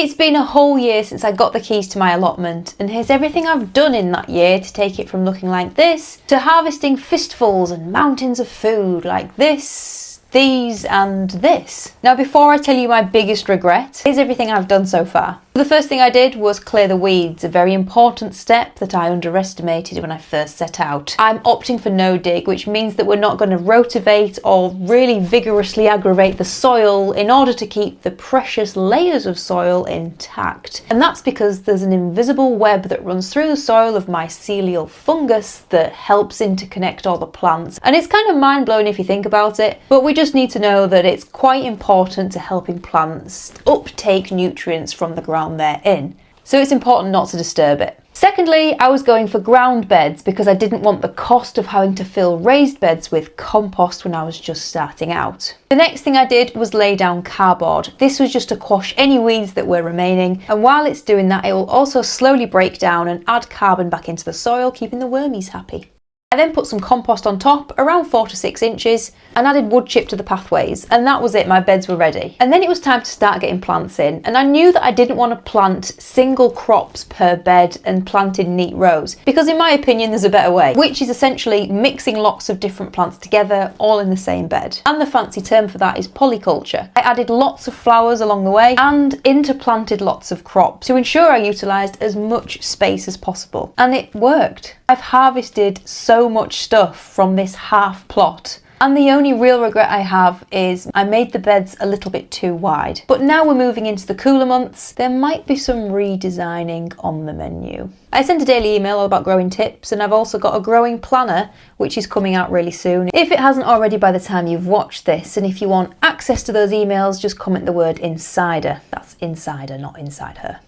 It's been a whole year since I got the keys to my allotment, and here's everything I've done in that year to take it from looking like this to harvesting fistfuls and mountains of food like this, these and this. Now before I tell you my biggest regret, here's everything I've done so far. The first thing I did was clear the weeds, a very important step that I underestimated when I first set out. I'm opting for no dig, which means that we're not going to rotivate or really vigorously aggravate the soil in order to keep the precious layers of soil intact. And that's because there's an invisible web that runs through the soil of mycelial fungus that helps interconnect all the plants. And it's kind of mind-blowing if you think about it, but we just need to know that it's quite important to helping plants uptake nutrients from the ground they're in. So it's important not to disturb it. Secondly, I was going for ground beds because I didn't want the cost of having to fill raised beds with compost when I was just starting out. The next thing I did was lay down cardboard. This was just to quash any weeds that were remaining, and while it's doing that, it will also slowly break down and add carbon back into the soil, keeping the wormies happy. I then put some compost on top, around 4 to 6 inches, and added wood chip to the pathways, and that was it, my beds were ready. And then it was time to start getting plants in, and I knew that I didn't want to plant single crops per bed and plant in neat rows, because in my opinion there's a better way, which is essentially mixing lots of different plants together, all in the same bed. And the fancy term for that is polyculture. I added lots of flowers along the way, and interplanted lots of crops to ensure I utilised as much space as possible. And it worked. I've harvested so much stuff from this half plot, and the only real regret I have is I made the beds a little bit too wide. But now we're moving into the cooler months, there might be some redesigning on the menu. I send a daily email all about growing tips, and I've also got a growing planner which is coming out really soon, if it hasn't already by the time you've watched this. And if you want access to those emails, just comment the word insider. That's insider, not inside her.